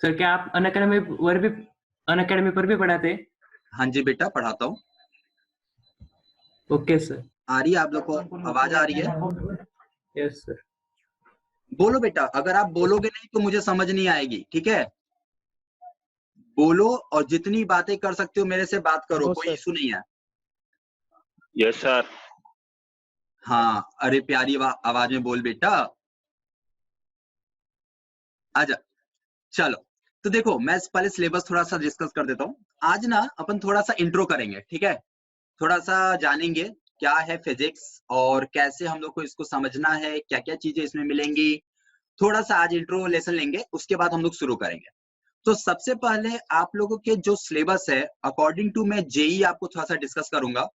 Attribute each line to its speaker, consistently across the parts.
Speaker 1: Sir क्या आप Unacademy पर भी पढ़ाते हैं?
Speaker 2: हाँ जी बेटा, पढ़ाता हूँ।
Speaker 1: Okay sir.
Speaker 2: आ रही है आप लोग को आवाज आ रही है?
Speaker 1: Yes sir.
Speaker 2: बोलो बेटा, अगर आप बोलोगे नहीं तो मुझे समझ नहीं आएगी, ठीक है? बोलो और जितनी बातें कर सकते हो मेरे से बात करो, कोई इशू नहीं है।
Speaker 3: Yes sir.
Speaker 2: हाँ, अरे प्यारी आवाज में बोल बेटा, आजा। चलो, तो देखो मैं पहले सिलेबस थोड़ा सा डिस्कस कर देता हूँ। आज ना अपन थोड़ा सा इंट्रो करेंगे, ठीक है? थोड़ा सा जानेंगे क्या है फिजिक्स और कैसे हम लोग को इसको समझना है, क्या क्या चीजें इसमें मिलेंगी। थोड़ा सा आज इंट्रो लेसन लेंगे, उसके बाद हम लोग शुरू करेंगे। तो सबसे पहले आप लोगों के जो सिलेबस है अकॉर्डिंग टू मैं जेई आपको थोड़ा सा डिस्कस करूंगा।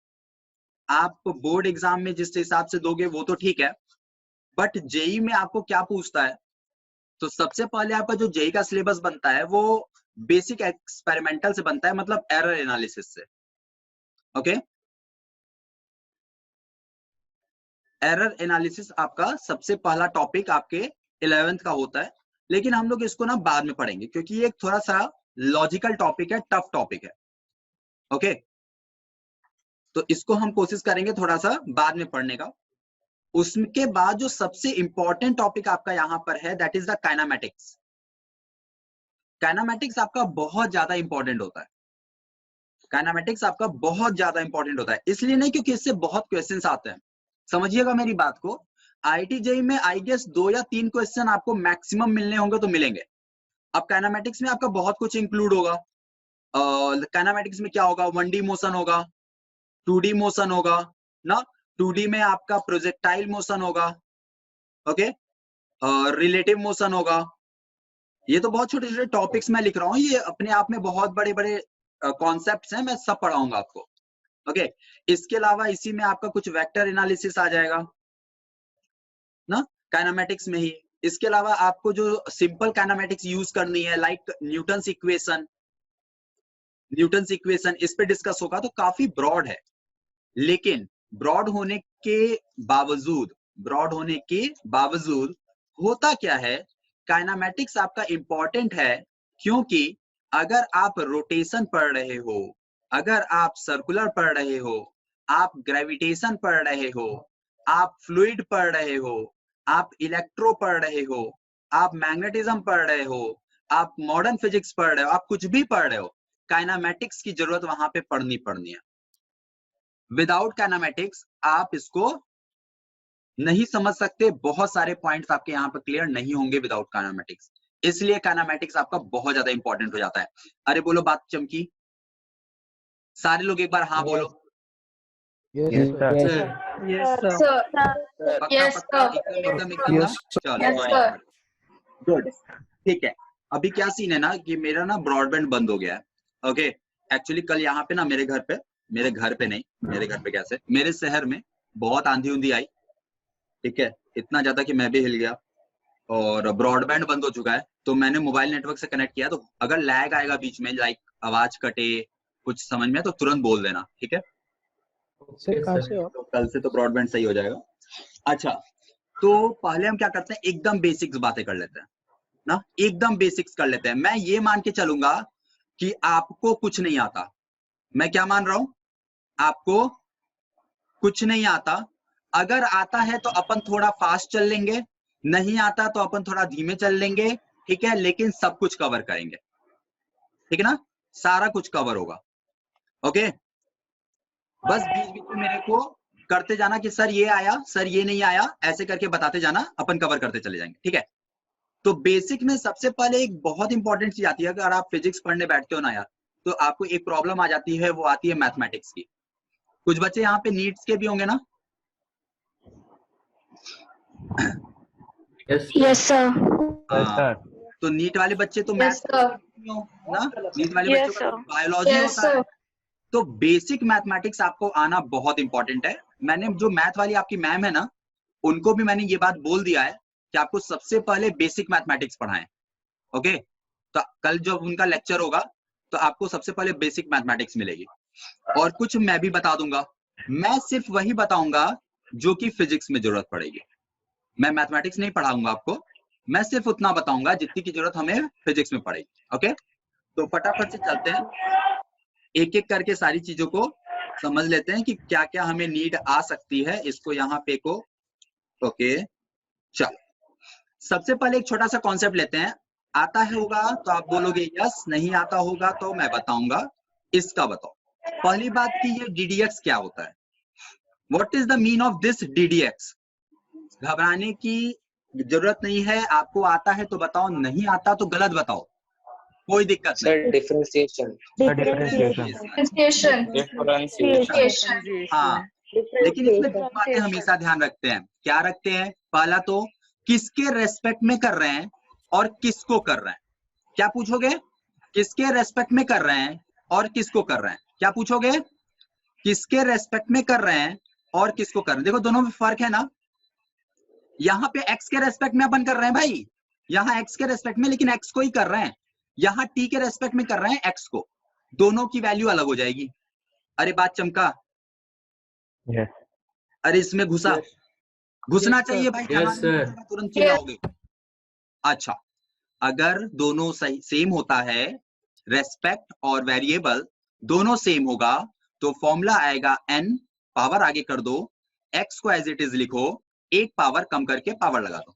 Speaker 2: आप बोर्ड एग्जाम में जिस हिसाब से दोगे वो तो ठीक है, बट जेई में आपको क्या पूछता है? तो सबसे पहले आपका जो जेई का सिलेबस बनता है वो बेसिक एक्सपेरिमेंटल से बनता है, मतलब एरर एनालिसिस से। ओके, एरर एनालिसिस आपका सबसे पहला टॉपिक आपके 11th का होता है, लेकिन हम लोग इसको ना बाद में पढ़ेंगे क्योंकि ये एक थोड़ा सा लॉजिकल टॉपिक है, टफ टॉपिक है। ओके, तो इसको हम कोशिश करेंगे थोड़ा सा बाद में पढ़ने का। उसके बाद जो सबसे इंपॉर्टेंट टॉपिक आपका यहां पर है that is the kinematics. Kinematics आपका बहुत ज्यादा इंपॉर्टेंट होता है। काइनेमैटिक्स आपका बहुत ज्यादा इंपॉर्टेंट होता है, इसलिए नहीं क्योंकि इससे बहुत क्वेश्चंस आते हैं। समझिएगा मेरी बात को, आईआईटी जेईई में आई गेस 2 या 3 क्वेश्चन आपको मैक्सिमम मिलने होंगे तो मिलेंगे। अब काइनेमैटिक्स में आपका बहुत कुछ इंक्लूड होगा। काइनेमैटिक्स में क्या होगा? 1D मोशन होगा, 2D मोशन होगा ना, 2D में आपका प्रोजेक्टाइल मोशन होगा, ओके, रिलेटिव मोशन होगा। ये तो बहुत छोटे छोटे टॉपिक्स मैं लिख रहा हूँ, ये अपने आप में बहुत बड़े बड़े कॉन्सेप्ट्स हैं, मैं सब पढ़ाऊंगा आपको। ओके, इसके अलावा इसी में आपका कुछ वेक्टर एनालिसिस आ जाएगा ना, काइनेमैटिक्स में ही। इसके अलावा आपको जो सिंपल काइनेमैटिक्स यूज करनी है लाइक न्यूटन्स इक्वेशन, इस पे डिस्कस होगा। तो काफी ब्रॉड है, लेकिन ब्रॉड होने के बावजूद होता क्या है, काइनेमैटिक्स आपका इंपॉर्टेंट है क्योंकि अगर आप रोटेशन पढ़ रहे हो, अगर आप सर्कुलर पढ़ रहे हो, आप ग्रेविटेशन पढ़ रहे हो, आप फ्लूइड पढ़ रहे हो, आप इलेक्ट्रो पढ़ रहे हो, आप मैग्नेटिज्म पढ़ रहे हो, आप मॉडर्न फिजिक्स पढ़ रहे हो, आप कुछ भी पढ़ रहे हो, काइनेमैटिक्स की जरूरत वहां पे पड़नी है। विदाउट काइनेमैटिक्स आप इसको नहीं समझ सकते, बहुत सारे पॉइंट्स आपके यहाँ पे क्लियर नहीं होंगे विदाउट काइनेमैटिक्स, इसलिए काइनेमैटिक्स आपका बहुत ज्यादा इंपॉर्टेंट हो जाता है। अरे बोलो बात चमकी, सारे लोग एक बार हाँ बोलो।
Speaker 4: Yes sir.
Speaker 2: पक्का पक्का, एकदम एकदम ना, चलो गुड, ठीक है। अभी क्या सीन है ना कि मेरा ना ब्रॉडबैंड बंद हो गया है। ओके, एक्चुअली कल यहाँ पे ना मेरे घर पे कैसे, मेरे शहर में बहुत आंधी उंधी आई, ठीक है, इतना ज्यादा कि मैं भी हिल गया और ब्रॉडबैंड बंद हो चुका है। तो मैंने मोबाइल नेटवर्क से कनेक्ट किया, तो अगर लैग आएगा बीच में, लाइक आवाज कटे, कुछ समझ में तो तुरंत बोल देना, ठीक है? तो कल से तो ब्रॉडबैंड सही हो जाएगा। अच्छा, तो पहले हम क्या करते हैं, एकदम बेसिक्स बातें कर लेते हैं ना, एकदम बेसिक्स कर लेते हैं। मैं ये मान के चलूंगा कि आपको कुछ नहीं आता। मैं क्या मान रहा हूं? आपको कुछ नहीं आता। अगर आता है तो अपन थोड़ा फास्ट चल लेंगे, नहीं आता तो अपन थोड़ा धीमे चल लेंगे, ठीक है, लेकिन सब कुछ कवर करेंगे, ठीक है ना, सारा कुछ कवर होगा। ओके, बस बीच बीच में मेरे को करते जाना कि सर ये आया, सर ये नहीं आया, ऐसे करके बताते जाना, अपन कवर करते चले जाएंगे, ठीक है? तो बेसिक में सबसे पहले एक बहुत इंपॉर्टेंट चीज आती है, अगर आप फिजिक्स पढ़ने बैठते हो ना यार, तो आपको एक प्रॉब्लम आ जाती है, वो आती है मैथमेटिक्स की। कुछ बच्चे यहाँ पे नीट्स के भी होंगे ना?
Speaker 4: Yes sir.
Speaker 2: तो नीट वाले बच्चे तो मैथ्स ना, नीट वाले बच्चों का बायोलॉजी होता है। तो बेसिक मैथमेटिक्स आपको आना बहुत इंपॉर्टेंट है। मैंने जो मैथ वाली आपकी मैम है ना, उनको भी मैंने ये बात बोल दिया है कि आपको सबसे पहले बेसिक मैथमेटिक्स पढ़ाएं। ओके, तो कल जब उनका लेक्चर होगा तो आपको सबसे पहले बेसिक मैथमेटिक्स मिलेगी, और कुछ मैं भी बता दूंगा। मैं सिर्फ वही बताऊंगा जो कि फिजिक्स में जरूरत पड़ेगी। मैं मैथमेटिक्स नहीं पढ़ाऊंगा आपको, मैं सिर्फ उतना बताऊंगा जितनी की जरूरत हमें फिजिक्स में पड़ेगी। ओके, तो फटाफट से चलते हैं, एक एक करके सारी चीजों को समझ लेते हैं कि क्या क्या हमें नीड आ सकती है। इसको यहाँ पे को ओके, चलो सबसे पहले एक छोटा सा कॉन्सेप्ट लेते हैं। आता है होगा तो आप बोलोगे यस, नहीं आता होगा तो मैं बताऊंगा। इसका बताओ, पहली बात कि ये DDX क्या होता है, what is the mean of this DDX। घबराने की जरूरत नहीं है, आपको आता है तो बताओ, नहीं आता तो गलत बताओ, कोई दिक्कत नहीं।
Speaker 5: डिफरेंशिएशन
Speaker 2: हाँ, लेकिन इसमें दो बातें हमेशा ध्यान रखते हैं। क्या रखते हैं? पहला तो किसके रेस्पेक्ट में कर रहे हैं और किसको कर रहे हैं। क्या पूछोगे? किसके रेस्पेक्ट में कर रहे हैं और किसको कर रहे हैं। क्या पूछोगे? किसके रेस्पेक्ट में कर रहे हैं और किसको कर रहे हैं। देखो दोनों में फर्क है ना। यहाँ पे x के रेस्पेक्ट में अपन कर रहे हैं भाई, यहाँ x के रेस्पेक्ट में, लेकिन x को ही कर रहे हैं। यहाँ t के रेस्पेक्ट में कर रहे हैं x को, दोनों की वैल्यू अलग हो जाएगी। अरे बात चमका?
Speaker 4: Yes.
Speaker 2: अरे इसमें घुसा? घुसना चाहिए भाई,
Speaker 1: Yes, sir.
Speaker 2: तुरंत चिल्लाओगे। अच्छा, अगर दोनों सही सेम होता है, रेस्पेक्ट और वेरिएबल दोनों सेम होगा, तो फॉर्मूला आएगा n, पावर आगे कर दो, x को एज इट इज लिखो, एक पावर कम करके पावर लगा दो।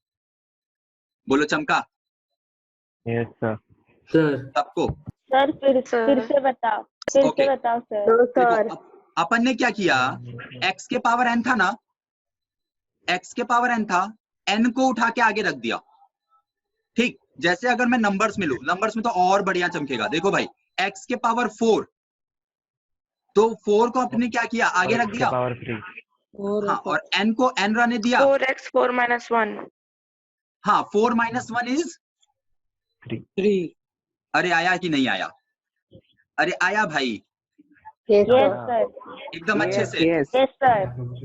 Speaker 2: बोलो चमका?
Speaker 4: Yes, sir.
Speaker 1: सर
Speaker 2: सबको?
Speaker 6: सर फिर से बताओ, फिर
Speaker 2: Okay.
Speaker 6: से बताओ सर।
Speaker 2: देखो, अपन ने क्या किया, x के पावर n था ना, x के पावर n था, n को उठा के आगे रख दिया। ठीक, जैसे अगर मैं नंबर्स में लूं, नंबर्स में तो और बढ़िया चमकेगा। देखो भाई, x के पावर 4, तो 4 को अपने क्या किया, आगे रख दिया।
Speaker 4: Power 3.
Speaker 2: हाँ, और n को n रहने दिया।
Speaker 6: 4x 4 minus 1
Speaker 2: हाँ, 4 minus 1 is
Speaker 5: 3
Speaker 2: अरे आया कि नहीं आया? अरे आया भाई,
Speaker 6: yes sir,
Speaker 2: एकदम अच्छे से।
Speaker 6: yes sir,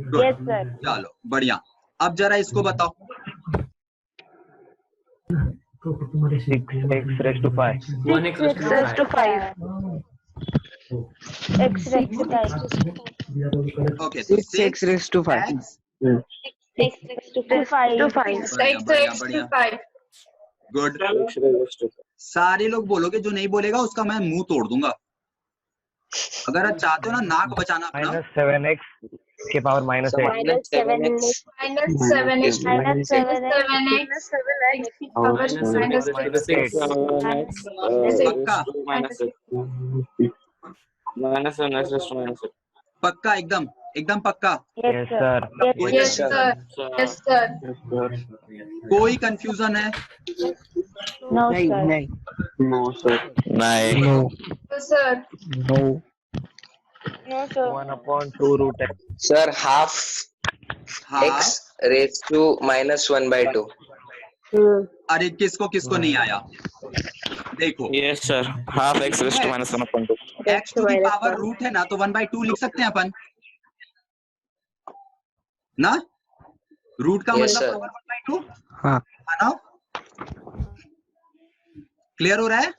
Speaker 2: Good.
Speaker 6: yes sir।
Speaker 2: चलो बढ़िया। अब जरा इसको बताओ।
Speaker 4: 6x raised to 5.
Speaker 1: 1x raised to 5.
Speaker 6: x raised to 5
Speaker 2: okay, तो
Speaker 5: 6x raised to 5
Speaker 6: x raised to 5
Speaker 2: बढ़िया, गुड। सारे लोग बोलोगे, जो नहीं बोलेगा उसका मैं मुंह तोड़ दूंगा। अगर आप चाहते हो ना नाक बचाना अपना,
Speaker 4: Minus 7x के power minus 8.
Speaker 6: minus 7x minus 7x
Speaker 2: पक्का एकदम एकदम पक्का?
Speaker 4: Yes, sir.
Speaker 6: yes sir,
Speaker 2: कोई कंफ्यूजन है?
Speaker 6: no sir,
Speaker 5: No sir.
Speaker 6: no sir,
Speaker 4: 1/2 root x.
Speaker 5: Sir, half
Speaker 2: हाँ,
Speaker 5: x raised to minus 1/2.
Speaker 2: अरे किसको किसको नहीं आया? देखो,
Speaker 3: Yes, sir. Half x raised to minus 1/2.
Speaker 2: x to the power root है ना, तो 1/2 लिख सकते हैं अपन ना। रूट का
Speaker 5: Yes,
Speaker 2: मतलब
Speaker 5: sir.
Speaker 2: पावर 1/2
Speaker 5: हाँ.
Speaker 2: है ना। क्लियर हो रहा है?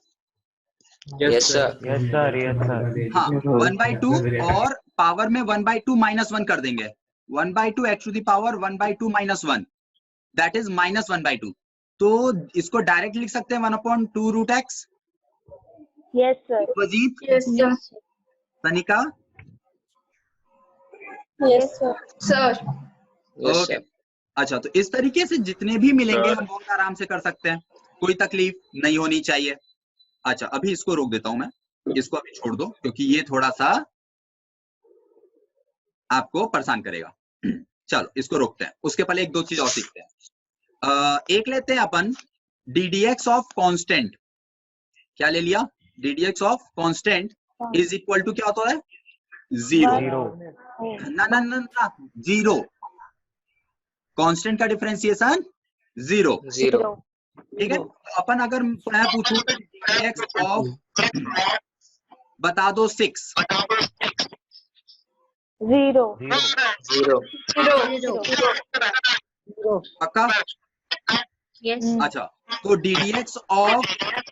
Speaker 5: Yes, sir.
Speaker 4: Yes, sir. Yes, sir.
Speaker 2: हाँ, 1/2 और पावर में 1/2 minus 1 कर देंगे। 1/2 x to the power 1/2 minus 1, that is minus 1/2। तो इसको डायरेक्ट लिख सकते हैं 1/2 root x।
Speaker 6: yes sir,
Speaker 2: Wajid,
Speaker 6: yes sir,
Speaker 2: Tanika,
Speaker 6: yes sir,
Speaker 5: Yes,
Speaker 2: okay.
Speaker 5: sir.
Speaker 2: अच्छा, तो इस तरीके से जितने भी मिलेंगे हम बहुत आराम से कर सकते हैं, कोई तकलीफ नहीं होनी चाहिए। अच्छा, अभी इसको रोक देता हूं मैं, इसको अभी छोड़ दो क्योंकि ये थोड़ा सा आपको परेशान करेगा। चलो इसको रोकते हैं, उसके पहले एक दो चीज और सीखते हैं। एक लेते हैं अपन DDX ऑफ कांस्टेंट। क्या ले लिया? DDX of constant is equal to क्या होता है? 0। ना ना ना ना, 0। कांस्टेंट का डिफरेंशिएशन 0।
Speaker 5: 0.
Speaker 2: ठीक है, तो अपन अगर मैं पूछूं DDX ऑफ बता दो 6,
Speaker 6: 0
Speaker 2: पक्का?
Speaker 6: yes
Speaker 2: अच्छा, तो DDX ऑफ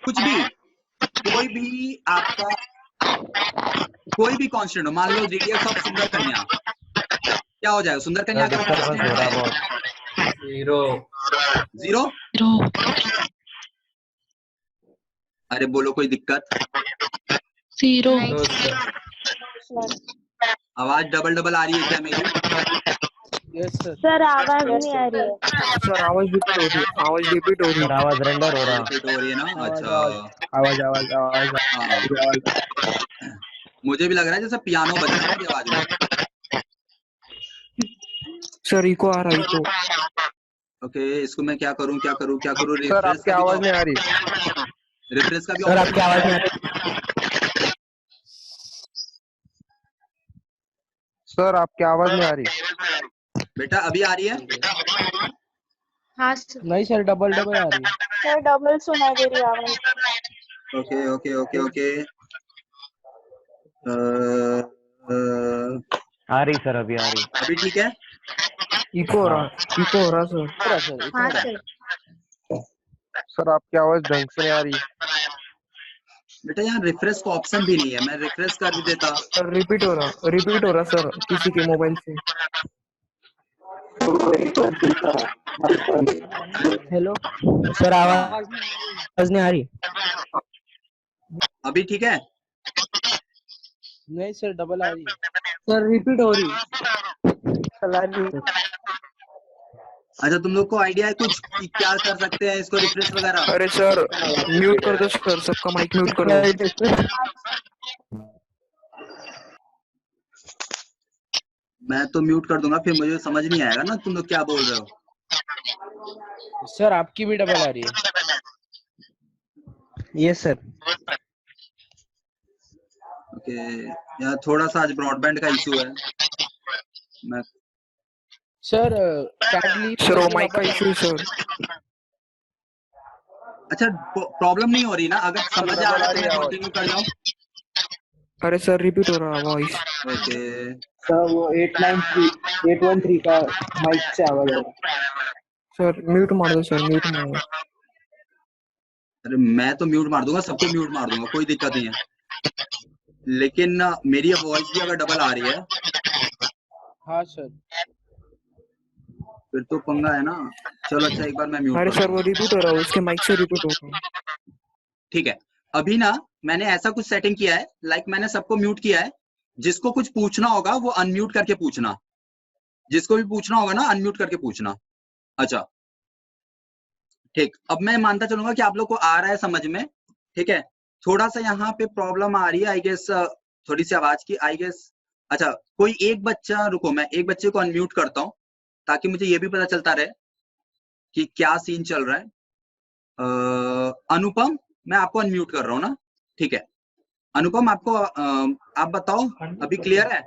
Speaker 2: कुछ भी, कोई भी आपका कोई भी कांस्टेंट हो, मान लो DDX ऑफ सुंदर कन्या, क्या हो जाएगा? सुंदर कन्या का
Speaker 4: Disturbance हो रहा है बहुत.
Speaker 1: जीरो।
Speaker 2: जीरो। अरे बोलो कोई दिक्कत?
Speaker 6: Zero.
Speaker 1: No sir.
Speaker 2: आवाज डबल डबल आ रही है क्या मेरी?
Speaker 6: सर आवाज नहीं आ रही है।
Speaker 7: सर आवाज रिपीट हो रही है, आवाज रिपीट हो रही
Speaker 4: सर
Speaker 7: है।
Speaker 4: आवाज रेंडर हो रहा।
Speaker 2: रिपीट हो रही है ना? अच्छा।
Speaker 7: आवाज आवाज आवाज
Speaker 2: हाँ, मुझे भी लग रहा है जैसे पियानो बज रहा है मेरी आवाज में।
Speaker 7: सर इको आ रहा है, इको।
Speaker 2: ओके, इसको मैं क्या करूं क्या करूं क्या करूं?
Speaker 7: सर
Speaker 2: रिफ्रेश
Speaker 7: आपकी
Speaker 2: का भी
Speaker 7: आवाज
Speaker 2: तो,
Speaker 7: नहीं आ रही।
Speaker 2: रिफ्रेश का भी
Speaker 7: सर
Speaker 2: ऑप्शन
Speaker 7: आपकी आवाज नहीं आ
Speaker 2: है।
Speaker 7: रही। सर आपकी आवाज नहीं आ रही।
Speaker 2: बेटा अभी आ रही है?
Speaker 6: हाँ सर।
Speaker 7: नहीं सर, डबल डबल आ रही है।
Speaker 6: सर डबल सुनाई दे रही है आवाज।
Speaker 2: Okay okay okay okay.
Speaker 4: आ रही सर, अभी आ रही।
Speaker 2: अभी ठीक है?
Speaker 7: इको हो रहा, इको हो रहा सर।
Speaker 6: हाँ सर।
Speaker 7: सर आपकी आवाज ढंग से नहीं आ रही।
Speaker 2: बेटा यहाँ रिफ्रेश का ऑप्शन भी नहीं है, मैं रिफ्रेश कर भी देता।
Speaker 7: सर रिपीट हो रहा सर, किसी के मोबाइल से। हेलो सर, आवाज नहीं आ रही।
Speaker 2: अभी ठीक है?
Speaker 7: नहीं सर, डबल आ रही है। सर रिपीट हो रही है।
Speaker 2: अच्छा, तुम लोग को आइडिया है कुछ कि क्या कर सकते हैं इसको रिफ्रेश वगैरह?
Speaker 7: अरे सर म्यूट कर दो सर, सबका माइक म्यूट कर दो।
Speaker 2: मैं तो म्यूट कर दूंगा, फिर मुझे समझ नहीं आएगा ना तुम लोग क्या बोल रहे हो।
Speaker 7: सर आपकी भी डबल आ रही है। Yes sir.
Speaker 2: ओके, यहाँ थोड़ा सा आज ब्रॉडबैंड का इशू है। मैं
Speaker 7: सर सर वो माइक का इशू है सर।
Speaker 2: अच्छा, प्रॉब्लम नहीं हो रही ना? अगर समझ आ रहा है तो मैं कंटिन्यू कर जाऊं?
Speaker 7: अरे सर रिपीट हो रहा वॉइस।
Speaker 2: ओके।
Speaker 8: सर वो 813 का माइक से आवाज आ रहा है।
Speaker 7: सर म्यूट मार दो सर, म्यूट मार दो।
Speaker 2: अरे मैं तो म्यूट मार दूंगा, सबको म्यूट मार दूंगा, कोई दिक्कत नहीं है। लेकिन मेरी वॉइस भी अगर डबल आ रही है
Speaker 7: हाँ सर।
Speaker 2: फिर तो पंगा है ना। चलो अच्छा, एक बार मैं म्यूट
Speaker 7: अरे
Speaker 2: कर
Speaker 7: सर वो
Speaker 2: दूंगा।
Speaker 7: रिपीट हो रहा है, उसके माइक से रिपीट हो रहा है।
Speaker 2: ठीक है, अभी ना मैंने ऐसा कुछ सेटिंग किया है, लाइक मैंने सबको म्यूट किया है। जिसको कुछ पूछना होगा वो अनम्यूट करके पूछना, जिसको भी पूछना होगा ना अनम्यूट करके पूछना। अच्छा ठीक, अब मैं मानता चलूंगा कि आप लोग को आ रहा है समझ में। ठीक है, थोड़ा सा यहाँ पे प्रॉब्लम आ रही है आई गेस, थोड़ी सी आवाज की आई गेस। अच्छा, कोई एक बच्चा, रुको मैं एक बच्चे को अनम्यूट करता हूँ ताकि मुझे ये भी पता चलता रहे कि क्या सीन चल रहा है। अनुपम, मैं आपको अनम्यूट कर रहा हूँ ना? ठीक है अनुपम, आपको आप बताओ अभी क्लियर है?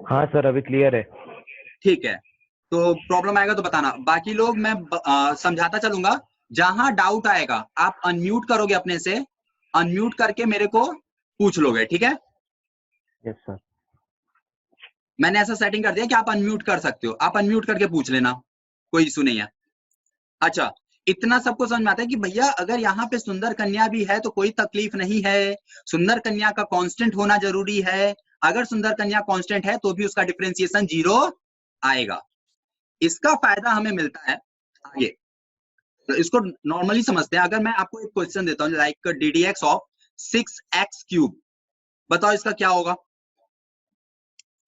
Speaker 4: हाँ सर, अभी क्लियर है।
Speaker 2: ठीक है, तो प्रॉब्लम आएगा तो बताना। बाकी लोग मैं समझाता चलूंगा, जहां डाउट आएगा आप अनम्यूट करोगे अपने से, अनम्यूट करके मेरे को पूछ लोगे। ठीक है,
Speaker 4: यस सर।
Speaker 2: मैंने ऐसा सेटिंग कर दिया कि आप अनम्यूट कर सकते हो, आप अनम्यूट करके पूछ लेना, कोई इशू नहीं है। अच्छा, इतना सबको समझ में आता है कि भैया अगर यहाँ पे सुंदर कन्या भी है तो कोई तकलीफ नहीं है, सुंदर कन्या का कांस्टेंट होना जरूरी है। अगर सुंदर कन्या कांस्टेंट है तो भी उसका डिफरेंशिएशन 0 आएगा। इसका फायदा हमें मिलता है आगे, तो इसको नॉर्मली समझते हैं। अगर मैं आपको एक क्वेश्चन देता हूँ लाइक ddx ऑफ 6x³, बताओ इसका क्या होगा?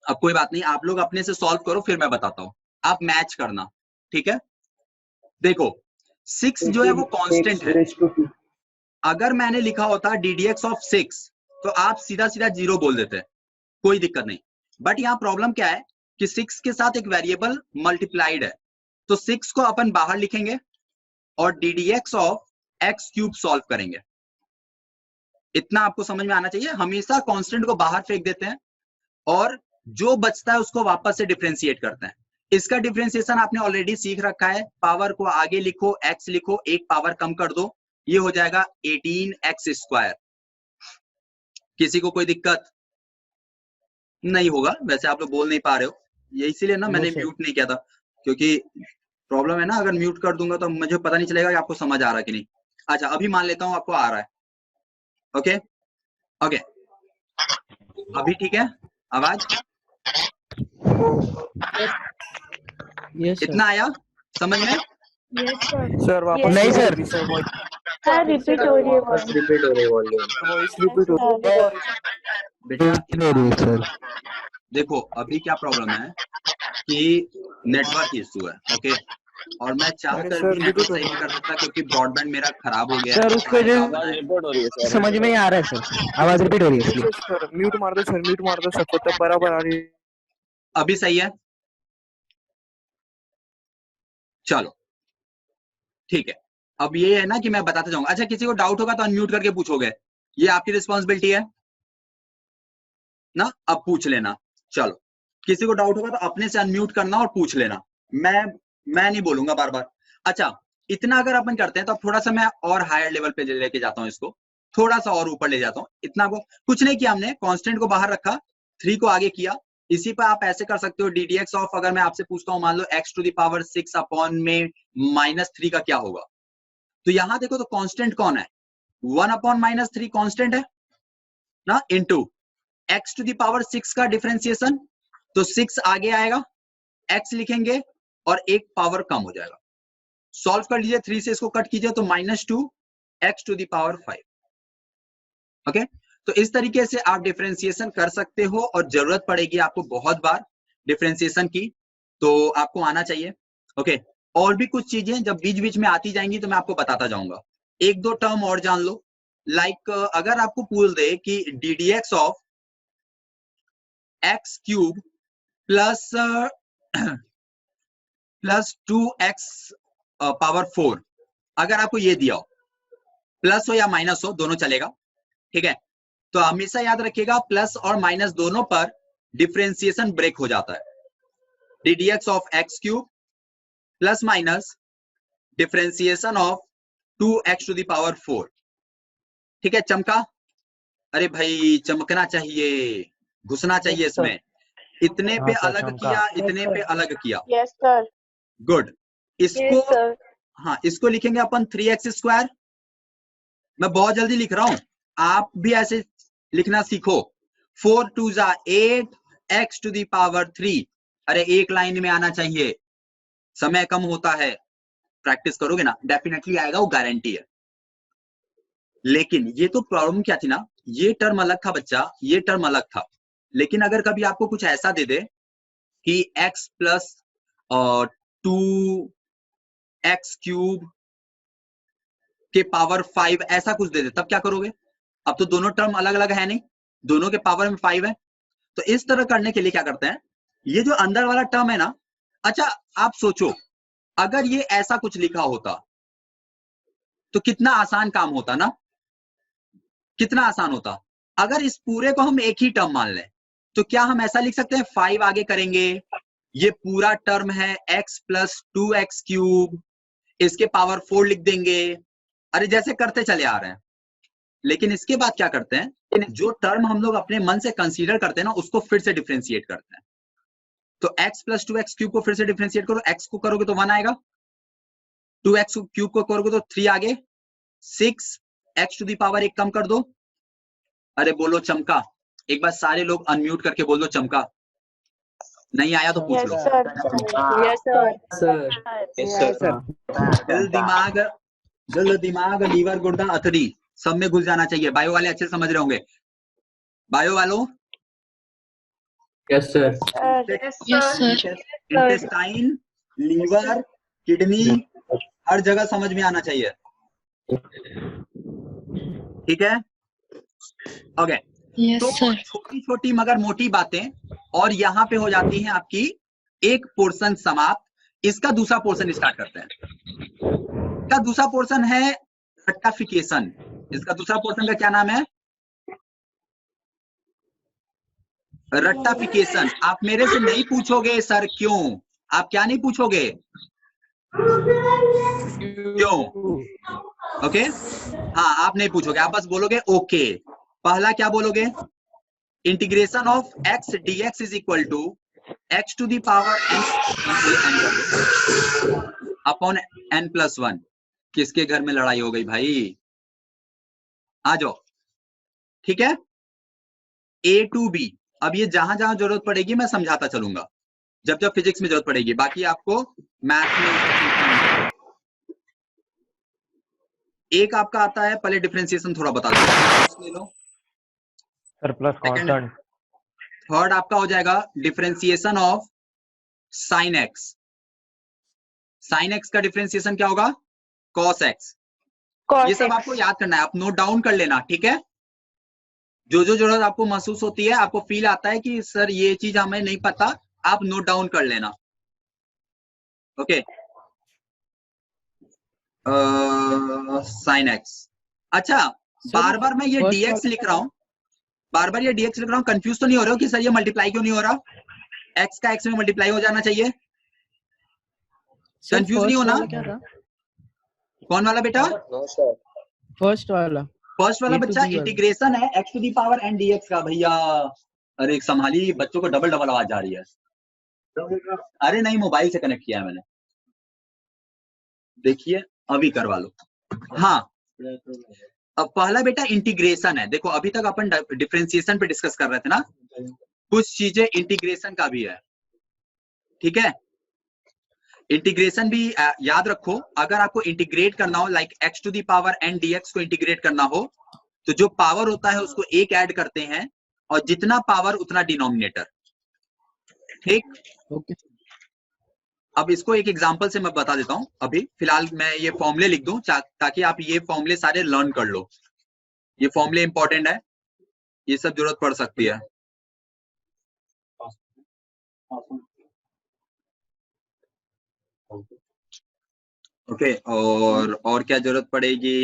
Speaker 2: अब कोई बात नहीं, आप लोग अपने से सॉल्व करो, फिर मैं बताता हूँ, आप मैच करना। ठीक है, देखो 6 जो है वो कांस्टेंट है। अगर मैंने लिखा होता ddx ऑफ 6 तो आप सीधा सीधा 0 बोल देते, कोई दिक्कत नहीं। बट यहाँ प्रॉब्लम क्या है कि 6 के साथ एक वेरिएबल मल्टीप्लाइड है, तो 6 को अपन बाहर लिखेंगे और ddx ऑफ x³ सॉल्व करेंगे। इतना आपको समझ में आना चाहिए। हमेशा कांस्टेंट को बाहर फेंक देते हैं और जो बचता है उसको वापस से डिफरेंशिएट करते हैं। इसका डिफरेंशिएशन आपने ऑलरेडी सीख रखा है, पावर को आगे लिखो, x लिखो, एक पावर कम कर दो, ये हो जाएगा 18x²। किसी को कोई दिक्कत नहीं होगा, वैसे आप लोग बोल नहीं पा रहे हो, ये इसीलिए ना मैंने म्यूट नहीं किया था, क्योंकि प्रॉब्लम है ना, अगर म्यूट कर दूंगा तो मुझे पता नहीं चलेगा कि आपको समझ आ रहा है कि नहीं। अच्छा, अभी मान लेता हूं आपको आ रहा है। ओके ओके, अभी ठीक है आवाज?
Speaker 7: Yes, sir.
Speaker 2: इतना आया समझ में?
Speaker 8: सर वापस
Speaker 6: नहीं,
Speaker 8: repeat
Speaker 4: सर।
Speaker 8: होगी सर वॉइस
Speaker 6: सर रिपीट हो रही है
Speaker 5: First repeat हो रही है volume.
Speaker 8: रिपीट हो रही है
Speaker 2: बेटा
Speaker 4: सर
Speaker 2: देखो अभी क्या प्रॉब्लम है कि नेटवर्क इशू है, ओके, और मैं चाह
Speaker 8: अरे
Speaker 2: कर
Speaker 8: सर,
Speaker 2: भी नेटवर्क
Speaker 8: repeat हो
Speaker 2: सही
Speaker 8: रहा
Speaker 2: नहीं कर सकता क्योंकि ब्रॉडबैंड मेरा खराब हो गया है।
Speaker 4: सर उसको जो समझ में नहीं आ रहा है सर, आवाज रिपीट हो रही है इसलिए।
Speaker 8: सर म्यूट मार दो सर, म्यूट मार दो सर, तो तब बराबर आ रही है।
Speaker 2: अभी सही है? चलो ठीक है। अब ये है ना कि मैं बताता जाऊंगा। अच्छा किसी को डाउट होगा तो अनम्यूट करके पूछोगे, ये आपकी रिस्पॉन्सिबिलिटी है ना, अब पूछ लेना। चलो किसी को डाउट होगा तो अपने से अनम्यूट करना और पूछ लेना, मैं नहीं बोलूंगा बार बार। अच्छा इतना अगर अपन करते हैं तो अब थोड़ा सा मैं और हायर लेवल पे लेके जाता हूँ, इसको थोड़ा सा और ऊपर ले जाता हूँ। इतना को कुछ नहीं किया हमने, कांस्टेंट को बाहर रखा, 3 को आगे किया। इसी पर आप ऐसे कर सकते हो ddx ऑफ, अगर मैं आपसे पूछता हूँ मान लो x to the power 6 upon में -3 का क्या होगा, तो यहां देखो तो कांस्टेंट कौन है, 1 अपॉन -3 कांस्टेंट है ना, into x to the power 6 का डिफरेंशिएशन, तो 6 आगे आएगा, x लिखेंगे और एक पावर कम हो जाएगा। सॉल्व कर लीजिए, 3 से इसको कट कीजिए तो -2 x to the power 5। Okay, तो इस तरीके से आप डिफरेंशिएशन कर सकते हो और जरूरत पड़ेगी आपको बहुत बार डिफरेंशिएशन की, तो आपको आना चाहिए। ओके, और भी कुछ चीजें जब बीच बीच में आती जाएंगी तो मैं आपको बताता जाऊंगा। एक दो टर्म और जान लो, लाइक अगर आपको पूछ दे कि ddx of x cube plus 2x power 4, अगर आपको ये दिया हो, प्लस हो या माइनस हो दोनों चलेगा, ठीक है, तो हमेशा याद रखिएगा प्लस और माइनस दोनों पर डिफरेंशिएशन ब्रेक हो जाता है। ddx of x cube plus minus differentiation of 2x to the power 4, ठीक है, चमका? अरे भाई चमकना चाहिए, घुसना चाहिए इसमें। इतने पे
Speaker 4: हाँ सर,
Speaker 2: अलग
Speaker 4: चमका।
Speaker 2: किया, इतने पे अलग किया,
Speaker 6: यस सर,
Speaker 2: गुड। इसको
Speaker 6: यस सर,
Speaker 2: हाँ इसको लिखेंगे अपन 3x स्क्वायर। मैं बहुत जल्दी लिख रहा हूं, आप भी ऐसे लिखना सीखो। 4 2 जा 8 x टू द पावर 3, अरे एक लाइन में आना चाहिए, समय कम होता है, प्रैक्टिस करोगे ना डेफिनेटली आएगा, वो गारंटी है। लेकिन ये तो प्रॉब्लम क्या थी ना, ये टर्म अलग था बच्चा, ये टर्म अलग था। लेकिन अगर कभी आपको कुछ ऐसा दे दे कि x प्लस 2x क्यूब के पावर 5 ऐसा कुछ दे दे, तब क्या करोगे? अब तो दोनों टर्म अलग अलग है नहीं, दोनों के पावर में 5 है, तो इस तरह करने के लिए क्या करते हैं, ये जो अंदर वाला टर्म है ना, अच्छा आप सोचो अगर ये ऐसा कुछ लिखा होता तो कितना आसान काम होता ना, कितना आसान होता। अगर इस पूरे को हम एक ही टर्म मान लें तो क्या हम ऐसा लिख सकते हैं, 5 आगे करेंगे, ये पूरा टर्म है x प्लस 2x क्यूब, इसके पावर 4 लिख देंगे, अरे जैसे करते चले आ रहे हैं। लेकिन इसके बाद क्या करते हैं, जो टर्म हम लोग अपने मन से कंसीडर करते हैं ना, उसको फिर से डिफरेंशिएट करते हैं। तो x प्लस 2x क्यूब को फिर से डिफरेंशिएट करो, x को करोगे तो 1 आएगा, 2x क्यूब को करोगे तो 3 आगे, 6 x टू द पावर 1 कम कर दो, अरे बोलो चमका। एक बार सारे लोग अनम्यूट करके बोल दो चमका। नहीं आया तो पूछ
Speaker 6: यस
Speaker 2: लो।
Speaker 6: Sir, yes sir,
Speaker 5: Yes, sir.
Speaker 2: दिल दिमाग लीवर गुर्दा अथरी सब में घुस जाना चाहिए। बायो वाले अच्छे समझ रहे होंगे, बायो वालों
Speaker 1: yes sir,
Speaker 2: intestine, liver, kidney, हर जगह समझ में आना चाहिए, ठीक है? ओके, तो छोटी छोटी मगर मोटी बातें, और यहाँ पे हो जाती है आपकी एक पोर्शन समाप्त। इसका दूसरा पोर्शन स्टार्ट करते हैं। इसका दूसरा पोर्शन है रट्टाफिकेशन। इसका दूसरा पोर्शन का क्या नाम है? रट्टाफिकेशन। आप मेरे से नहीं पूछोगे सर क्यों, आप क्या नहीं पूछोगे, क्यों? ओके, हाँ आप नहीं पूछोगे, आप बस बोलोगे ओके। पहला क्या बोलोगे, integration of x dx is equal to x to the power n upon n plus 1। किसके घर में लड़ाई हो गई भाई, आ जाओ, ठीक है? a टू b, अब ये जहां जहां जरूरत पड़ेगी मैं समझाता चलूंगा, जब जब फिजिक्स में जरूरत पड़ेगी, बाकी आपको मैथ में। एक आपका आता है, पहले डिफरेंशिएशन थोड़ा बता दो, ले लो।
Speaker 4: Surplus constant.
Speaker 2: थर्ड आपका हो जाएगा differentiation of sine x. Sine x का डिफरेंशिएशन क्या होगा? Cos x. ये सब आपको याद करना है, आप नोट डाउन कर लेना, ठीक है। जो जो जरूरत आपको महसूस होती है, आपको फील आता है कि सर ये चीज हमें नहीं पता, आप नोट डाउन कर लेना, ओके। Sine x. अच्छा, बार बार मैं ये dx लिख रहा हूँ, बार बार ये dx लिख रहा हूँ, कंफ्यूज तो नहीं हो रहा हो कि सर ये मल्टीप्लाई क्यों नहीं हो रहा? x का x में मल्टीप्लाई हो जाना चाहिए, कंफ्यूज नहीं होना।
Speaker 7: क्या था?
Speaker 2: कौन वाला बेटा?
Speaker 5: नो सर,
Speaker 7: फर्स्ट वाला
Speaker 2: बच्चा इंटीग्रेशन है x to the power n dx का। भैया अरे संभाली, बच्चों को डबल डबल आवाज आ रही है। अरे नहीं, मोबाइल से कनेक्ट किया है मैंने, देखिए अभी करवा लो। हाँ, अब पहला बेटा इंटीग्रेशन है। देखो अभी तक अपन डिफरेंशिएशन पे डिस्कस कर रहे थे ना, कुछ चीजें इंटीग्रेशन का भी है, ठीक है। इंटीग्रेशन भी याद रखो, अगर आपको इंटीग्रेट करना हो, like x to the power n dx को इंटीग्रेट करना हो, तो जो पावर होता है उसको एक ऐड करते हैं, और जितना पावर उतना डिनोमिनेटर, ठीक।
Speaker 7: ओके।
Speaker 2: अब इसको एक एग्जांपल से मैं बता देता हूं। अभी फिलहाल मैं ये फॉर्मूले लिख दूं ताकि आप ये फॉर्मूले सारे लर्न कर लो। ये फॉर्मूले इंपॉर्टेंट है, ये सब जरूरत पड़ सकती है। ओके, और क्या जरूरत पड़ेगी?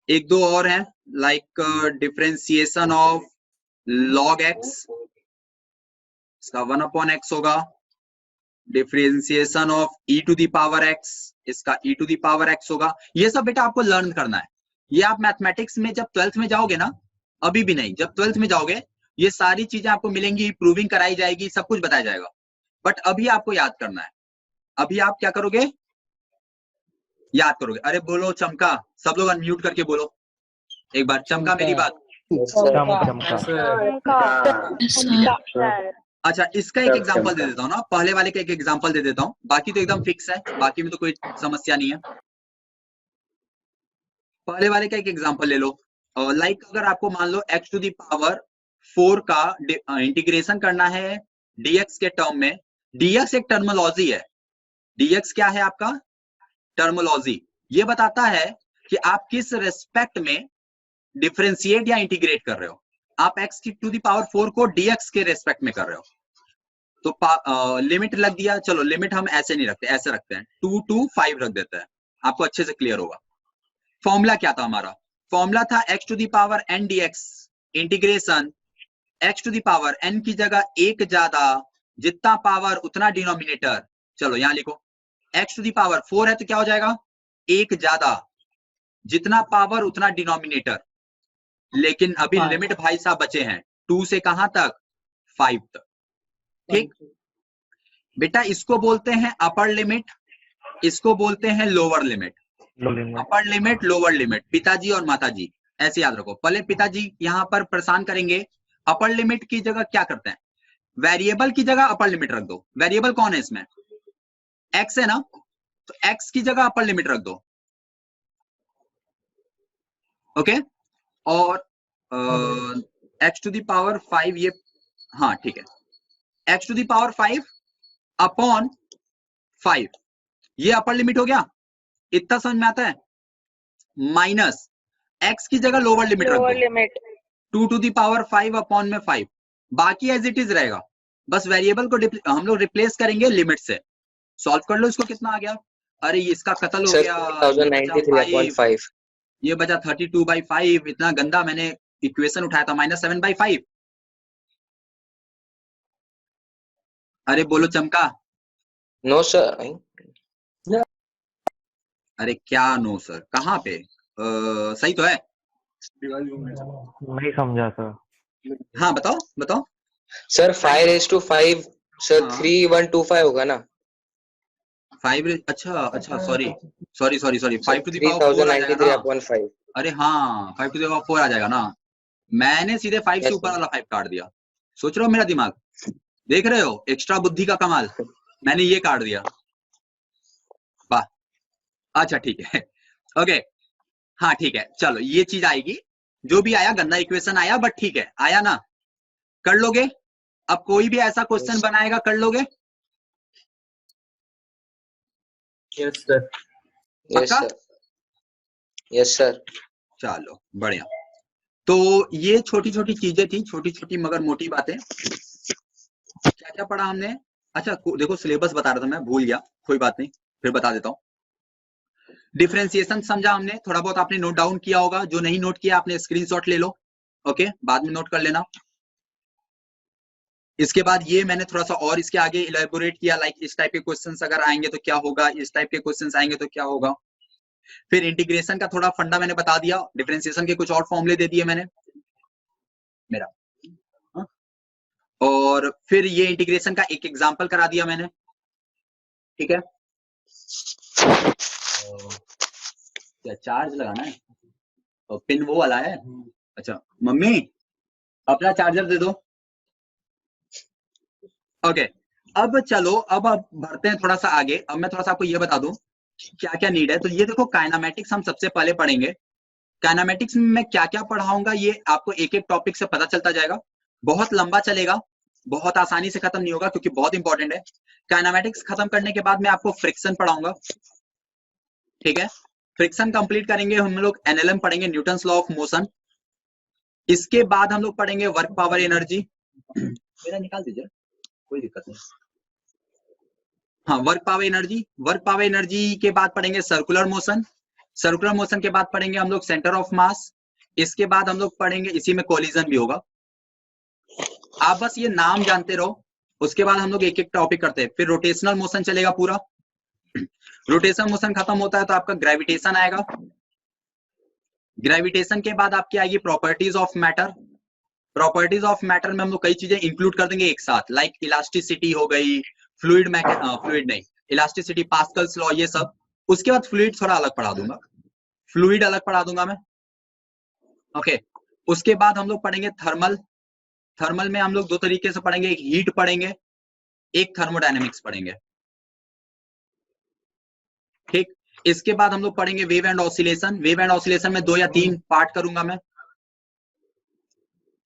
Speaker 2: एक दो और हैं, like differentiation of log x, इसका 1/x होगा। Differentiation of e to the power x, इसका e to the power x होगा। ये सब बेटा आपको लर्न करना है। ये आप मैथमेटिक्स में जब 12th में जाओगे ना, अभी भी नहीं, जब 12th में जाओगे ये सारी चीजें आपको मिलेंगी, प्रूविंग कराई जाएगी, सब कुछ बताया जाएगा। बट अभी आपको याद करना है। अभी आप क्या करोगे? याद करोगे। अरे बोलो चमका, सब लोग अनम्यूट करके बोलो एक बार, चमका मेरी बात। अच्छा, इसका एक एग्जांपल दे देता हूँ ना, पहले वाले का एक एग्जांपल दे देता हूँ, बाकी तो एकदम फिक्स है, बाकी में तो कोई समस्या नहीं है। पहले वाले का एक एग्जांपल ले लो। लाइक अगर आपको मान लो x टू दी पावर 4 का इंटीग्रेशन करना है dx के टर्म में। dx एक टर्मोलॉजी है। dx क्या है आपका? टर्मोलॉजी। ये बताता है कि आप किस रेस्पेक्ट में डिफरेंशिएट या इंटीग्रेट कर रहे हो। आप x की टू दी पावर 4 को dx के रेस्पेक्ट में कर रहे हो, तो लिमिट लग दिया। चलो लिमिट हम ऐसे नहीं रखते, ऐसे रखते हैं, 2 to 5 रख देते हैं, आपको अच्छे से क्लियर होगा। फॉर्मूला क्या था हमारा? फॉर्मूला था x to the power n dx integration x to the power n की जगह एक ज्यादा, जितना पावर उतना डिनोमिनेटर। चलो यहां लिखो, x टू दी पावर 4 है तो क्या हो जाएगा? एक ज्यादा, जितना पावर उतना डिनोमिनेटर। लेकिन अभी लिमिट भाई साहब बचे हैं 2 से कहां तक? 5 तक, ठीक बेटा। इसको बोलते हैं अपर लिमिट, इसको बोलते हैं lower limit. Upper limit, lower limit, पिताजी और माताजी ऐसे याद रखो। पहले पिताजी यहां पर परेशान करेंगे, अपर लिमिट की जगह क्या करते हैं? वेरिएबल की जगह अपर लिमिट रख दो। वेरिएबल कौन है इसमें? x है ना, तो x की जगह अपर लिमिट रख दो, ओके। और x टू दी पावर 5, ये हाँ ठीक है, x to the power 5 upon 5, ये अपर लिमिट हो गया। इतना समझ में आता है? माइनस x की जगह लोअर लिमिट रख दो, 2 टू दी पावर 5 अपॉन में 5, बाकी एज इट इज रहेगा। बस वेरिएबल को हम लोग रिप्लेस करेंगे लिमिट से। सॉल्व कर लो इसको, कितना आ गया? अरे इसका कत्ल हो गया,
Speaker 5: 1093/5,
Speaker 2: ये बचा 32/5। इतना गंदा मैंने इक्वेशन उठाया था, -7/5। अरे बोलो चमका।
Speaker 5: No sir.
Speaker 2: अरे क्या नो सर, कहाँ पे? सही तो है?
Speaker 4: नहीं समझा सर।
Speaker 2: हाँ बताओ बताओ
Speaker 5: सर 5/5 सर 3125 होगा ना?
Speaker 2: 5, अच्छा सॉरी 5 टू दी पावर 4 आ जाएगा ना?
Speaker 5: 3093/5।
Speaker 2: अरे हाँ 5 टू दी पावर 4 आ जाएगा ना। मैंने सीधे 5 से ऊपर वाला 5 काट दिया। सोच रहे हो मेरा दिमाग? देख रहे हो एक्स्ट्रा बुद्धि का कमाल, मैंने ये काट दिया, वाह, अच्छा ठीक है, ओके, हाँ ठीक है, चलो ये चीज आएगी, जो भी आया गंदा इक्वेशन आया बट ठीक है, आया ना, कर लोगे। अब कोई भी ऐसा क्वेश्चन बनाएगा, कर लोगे?
Speaker 1: Yes sir.
Speaker 5: यस
Speaker 2: पक्का?
Speaker 5: Sir, yes sir.
Speaker 2: चलो बढ़िया। तो ये छोटी छोटी चीजें थी, छोटी छोटी मगर मोटी बातें। क्या क्या पढ़ा हमने? अच्छा देखो सिलेबस बता रहा था मैं, भूल गया, कोई बात नहीं, फिर बता देता हूँ। डिफरेंशिएशन समझा हमने, थोड़ा बहुत आपने नोट डाउन किया होगा, जो नहीं नोट किया आपने स्क्रीनशॉट ले लो, ओके, बाद में नोट कर लेना। इसके बाद ये मैंने थोड़ा सा और इसके आगे इलेबोरेट किया, लाइक इस टाइप के क्वेश्चंस अगर आएंगे तो क्या होगा, इस टाइप के क्वेश्चंस आएंगे तो क्या होगा। फिर इंटीग्रेशन का थोड़ा फंडा मैंने बता दिया, डिफरेंशिएशन के कुछ और फॉर्मूले दे दिए मैंने मेरा, और फिर ये इंटीग्रेशन का एक एग्जांपल करा दिया मैंने, ठीक है। क्या चार्ज लगाना है? तो पिन वो वाला है, अच्छा मम्मी अपना चार्जर दे दो, ओके। अब चलो अब बढ़ते हैं थोड़ा सा आगे। अब मैं थोड़ा सा आपको ये बता दूं क्या क्या नीड है। तो ये देखो काइनेमैटिक्स हम सबसे पहले पढ़ेंगे। काइनेमैटिक्स में मैं क्या क्या पढ़ाऊंगा ये आपको एक एक टॉपिक से पता चलता जाएगा, बहुत लंबा चलेगा, बहुत आसानी से खत्म नहीं होगा क्योंकि बहुत इंपॉर्टेंट है। काइनेमैटिक्स खत्म करने के बाद मैं आपको फ्रिक्शन पढ़ाऊंगा, ठीक है। फ्रिक्शन कंप्लीट करेंगे हम लोग, एनएलएम पढ़ेंगे, न्यूटन्स लॉ ऑफ मोशन। इसके बाद हम लोग पढ़ेंगे वर्क पावर एनर्जी, मेरा निकाल दीजिए कोई दिक्कत नहीं, हाँ work power energy. Work power energy के बाद पढ़ेंगे सर्कुलर मोशन, सर्कुलर मोशन के बाद पढ़ेंगे हम लोग सेंटर ऑफ मास। इसके बाद हम लोग पढ़ेंगे, इसी में कोलिजन भी होगा, आप बस ये नाम जानते रहो। उसके बाद हम लोग एक एक टॉपिक करते हैं। फिर रोटेशनल मोशन चलेगा पूरा, रोटेशनल मोशन खत्म होता है तो आपका ग्रेविटेशन आएगा। ग्रेविटेशन के बाद आपकी आएगी properties of matter. Properties of matter में हम लोग कई चीजें इंक्लूड कर देंगे एक साथ, लाइक इलास्टिसिटी हो गई, फ्लूइड नहीं इलास्टिसिटी, पास्कल्स लॉ, ये सब। उसके बाद फ्लूइड थोड़ा अलग पढ़ा दूंगा, फ्लूइड अलग पढ़ा दूंगा मैं, ओके। उसके बाद हम लोग पढ़ेंगे थर्मल। थर्मल में हम लोग दो तरीके से पढ़ेंगे, एक हीट पढ़ेंगे, एक थर्मोडायनेमिक्स पढ़ेंगे, ठीक। इसके बाद हम लोग पढ़ेंगे wave and oscillation. Wave and oscillation में 2 या 3 पार्ट करूंगा मैं,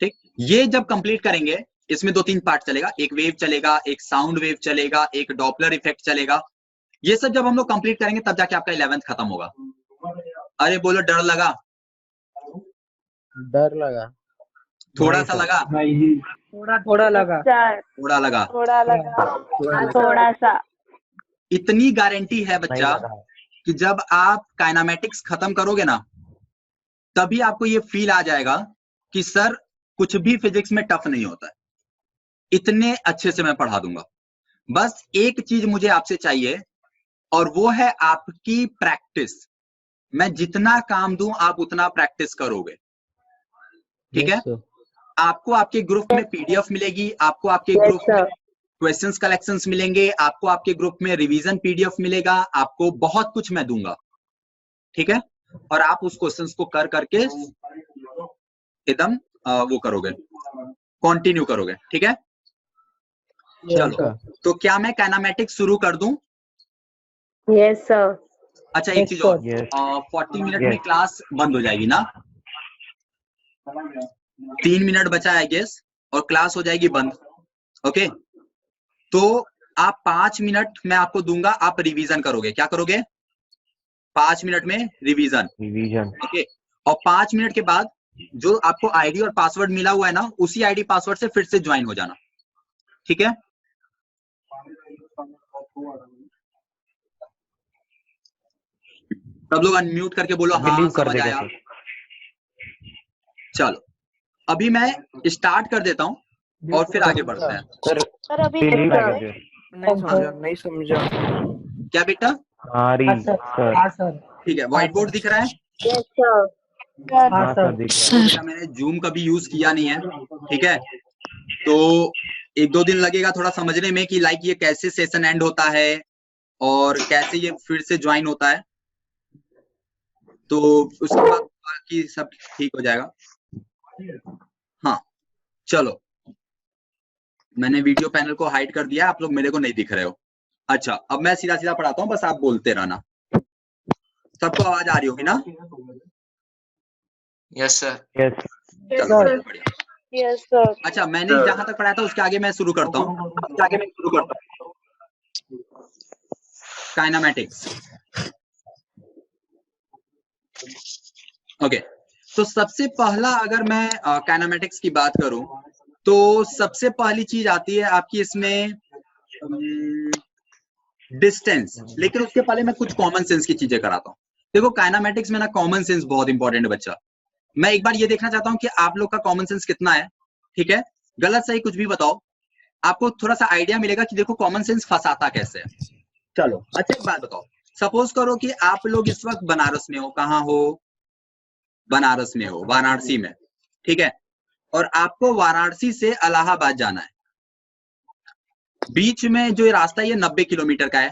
Speaker 2: ठीक। ये जब कंप्लीट करेंगे इसमें 2-3 पार्ट चलेगा, एक वेव चलेगा, एक साउंड वेव चलेगा, एक डॉपलर इफेक्ट चलेगा। ये सब जब हम लोग कंप्लीट करेंगे तब जाके आपका 11th खत्म होगा। अरे बोलो डर लगा?
Speaker 4: डर लगा,
Speaker 2: थोड़ा सा लगा?
Speaker 7: थोड़ा थोड़ा लगा,
Speaker 2: थोड़ा लगा,
Speaker 6: थोड़ा लगा, थोड़ा सा।
Speaker 2: इतनी गारंटी है
Speaker 4: नहीं
Speaker 2: बच्चा
Speaker 4: लगा।
Speaker 2: कि जब आप काइनेमैटिक्स खत्म करोगे ना तभी आपको ये फील आ जाएगा कि सर कुछ भी फिजिक्स में टफ नहीं होता है, इतने अच्छे से मैं पढ़ा दूंगा। बस एक चीज मुझे आपसे चाहिए और वो है आपकी प्रैक्टिस। मैं जितना काम दूं आप उतना प्रैक्टिस करोगे, ठीक है। आपको आपके ग्रुप में पीडीएफ मिलेगी, आपको आपके ग्रुप में क्वेश्चंस कलेक्शंस मिलेंगे, आपको आपके ग्रुप में रिवीजन पीडीएफ मिलेगा, आपको बहुत कुछ मैं दूंगा, ठीक है। और आप उस क्वेश्चंस को कर करके एकदम वो करोगे, कंटिन्यू करोगे, ठीक है। चलो तो क्या मैं काइनेमैटिक्स शुरू कर दूं?
Speaker 6: Yes sir.
Speaker 2: अच्छा एक चीज और, 40 मिनट में क्लास बंद हो जाएगी ना, 3 मिनट बचा है गेस और क्लास हो जाएगी बंद, ओके। तो आप 5 मिनट मैं आपको दूंगा, आप रिवीजन करोगे। क्या करोगे? 5 मिनट में रिवीजन, ओके। और 5 मिनट के बाद जो आपको आईडी और पासवर्ड मिला हुआ है ना, उसी आईडी पासवर्ड से फिर से ज्वाइन हो जाना, ठीक है। सब लोग अनम्यूट करके बोलो हाँ समझ आया। चलो अभी मैं स्टार्ट कर देता हूं और फिर आगे बढ़ते हैं।
Speaker 6: सर अभी
Speaker 7: नहीं समझा।
Speaker 2: क्या बेटा?
Speaker 7: हाँ सर।
Speaker 2: ठीक है, व्हाइट बोर्ड दिख रहा है?
Speaker 6: Yes sir.
Speaker 7: हाँ सर।
Speaker 2: बेटा मैंने जूम कभी यूज किया नहीं है, ठीक है। तो 1-2 दिन लगेगा थोड़ा समझने में कि लाइक ये कैसे सेशन एंड होता है और कैसे ये फिर से ज्वाइन होता है, तो उसके बाद बाकी सब ठीक हो जाएगा। हाँ चलो मैंने वीडियो पैनल को हाइड कर दिया, आप लोग मेरे को नहीं दिख रहे हो। अच्छा, अब मैं सीधा सीधा पढ़ाता हूँ, बस आप बोलते रहना। सबको आवाज आ रही होगी ना?
Speaker 5: Yes sir.
Speaker 2: चलो बढ़िया।
Speaker 6: Yes, sir.
Speaker 2: अच्छा, मैंने जहां तक पढ़ाया था उसके आगे मैं शुरू करता हूँ। काइनेमैटिक्स। ओके, तो सबसे पहला अगर मैं काइनेमैटिक्स की बात करूं तो सबसे पहली चीज आती है आपकी इसमें डिस्टेंस। लेकिन उसके पहले मैं कुछ कॉमन सेंस की चीजें कराता हूँ। देखो, काइनेमैटिक्स में ना कॉमन सेंस बहुत इंपॉर्टेंट है बच्चा। मैं एक बार ये देखना चाहता हूँ कि आप लोग का कॉमन सेंस कितना है। ठीक है, गलत सही कुछ भी बताओ, आपको थोड़ा सा आइडिया मिलेगा कि देखो कॉमन सेंस फंसाता कैसे है। चलो, अच्छा एक बात बताओ, सपोज करो कि आप लोग इस वक्त बनारस में हो। कहाँ हो? बनारस में हो, वाराणसी में। ठीक है, और आपको वाराणसी से इलाहाबाद जाना है। बीच में जो ये रास्ता है ये 90 किलोमीटर का है।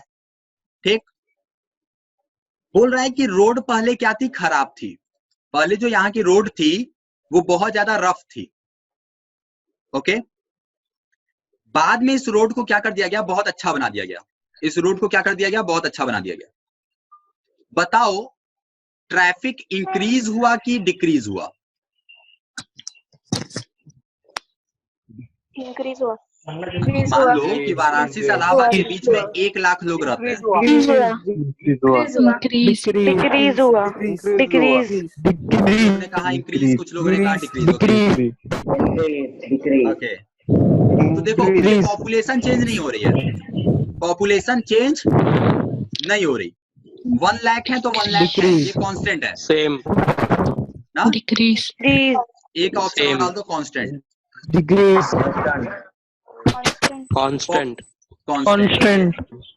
Speaker 2: ठीक, बोल रहा है कि रोड पहले क्या थी? खराब थी। पहले जो यहाँ की रोड थी वो बहुत ज्यादा रफ थी। ओके, बाद में इस रोड को क्या कर दिया गया? बहुत अच्छा बना दिया गया। इस रोड को क्या कर दिया गया? बहुत अच्छा बना दिया गया। बताओ, ट्रैफिक इंक्रीज हुआ कि डिक्रीज हुआ?
Speaker 6: Increase हुआ।
Speaker 2: मान लो कि वाराणसी से इलाहाबाद के बीच में 1 लाख लोग रहते हैं।
Speaker 6: Decrease हुआ। Decrease।
Speaker 2: कुछ लोगों ने कहा इंक्रीज, कुछ लोगों ने कहा डिक्रीज। ओके, तो देखो ये पॉपुलेशन चेंज नहीं हो रही है। पॉपुलेशन चेंज नहीं हो रही। 1 लाख है तो 1 लाख है, ये कांस्टेंट है।
Speaker 3: सेम
Speaker 2: ना?
Speaker 6: Decrease।
Speaker 2: एक ऑप्शन और डाल दो, कांस्टेंट।
Speaker 3: कांस्टेंट।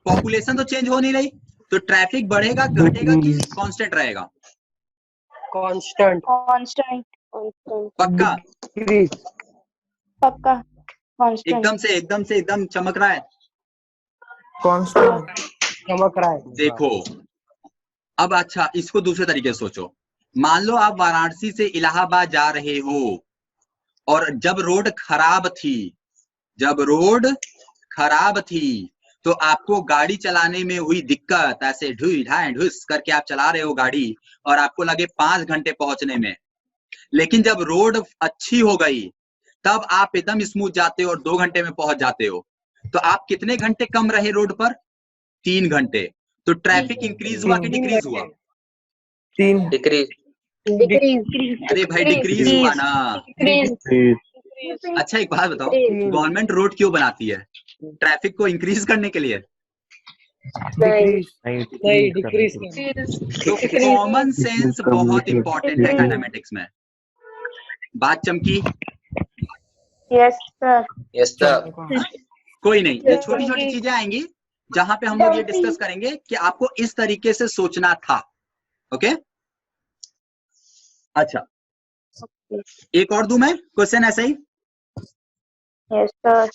Speaker 2: पॉपुलेशन तो चेंज हो नहीं रही, तो ट्रैफिक बढ़ेगा घटेगा कि कांस्टेंट रहेगा?
Speaker 7: Constant.
Speaker 2: पक्का?
Speaker 6: पक्का। Constant।
Speaker 2: एकदम चमक रहा है।
Speaker 7: चमक रहा है।
Speaker 2: देखो, अब अच्छा इसको दूसरे तरीके से सोचो। मान लो आप वाराणसी से इलाहाबाद जा रहे हो और जब रोड खराब थी तो आपको गाड़ी चलाने में हुई दिक्कत। ऐसे ढुस करके आप चला रहे हो गाड़ी और आपको लगे 5 घंटे पहुंचने में। लेकिन जब रोड अच्छी हो गई तब आप एकदम स्मूथ जाते हो और 2 घंटे में पहुंच जाते हो। तो आप कितने घंटे कम रहे रोड पर? 3 घंटे। तो ट्रैफिक इंक्रीज हुआ कि डिक्रीज हुआ?
Speaker 5: डिक्रीज।
Speaker 2: अरे भाई डिक्रीज हुआ ना। अच्छा एक बात बताओ, गवर्नमेंट रोड क्यों बनाती है? ट्रैफिक को इंक्रीज करने के लिए?
Speaker 7: नहीं, डिक्रीज।
Speaker 2: तो कॉमन सेंस बहुत इंपॉर्टेंट है काइनेमैटिक्स में। बात चमकी?
Speaker 6: Yes, sir।
Speaker 2: कोई नहीं, ये छोटी छोटी चीजें आएंगी जहां पे हम लोग ये डिस्कस करेंगे कि आपको इस तरीके से सोचना था। ओके, अच्छा एक और दूं मैं क्वेश्चन ऐसे ही?
Speaker 6: Yes, sir।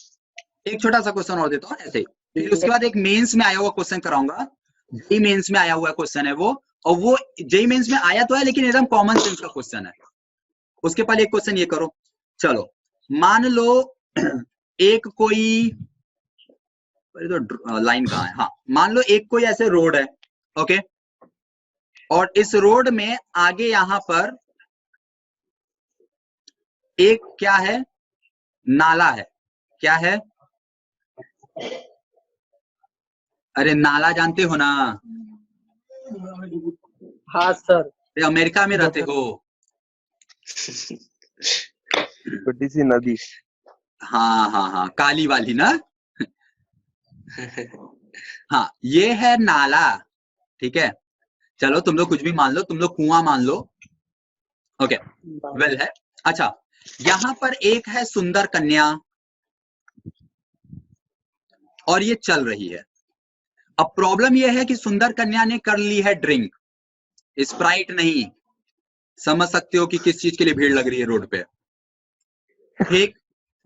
Speaker 2: एक छोटा सा क्वेश्चन और देता हूँ ऐसे ही, फिर उसके बाद एक मेंस में आया हुआ क्वेश्चन कराऊंगा। जेई मेंस में आया हुआ क्वेश्चन है वो, और वो जेई मेंस में आया तो है लेकिन एकदम कॉमन सेंस का क्वेश्चन है। उसके पहले एक क्वेश्चन ये करो। चलो, मान लो एक कोई तो लाइन कहाँ है? हाँ, मान लो एक कोई ऐसे रोड है। ओके, और इस रोड में आगे यहां पर एक क्या है? नाला है। क्या है? अरे नाला जानते हो ना?
Speaker 7: हाँ सर।
Speaker 2: अमेरिका में रहते हो।
Speaker 8: छोटी सी नदी।
Speaker 2: हाँ, काली वाली ना। हाँ, ये है नाला। ठीक है, चलो तुम लोग कुछ भी मान लो, तुम लोग कुआं मान लो। ओके, वेल है। अच्छा, यहां पर एक है सुंदर कन्या और ये चल रही है। अब प्रॉब्लम ये है कि सुंदर कन्या ने कर ली है ड्रिंक, स्प्राइट नहीं। समझ सकते हो कि किस चीज के लिए भीड़ लग रही है रोड पे। ठीक,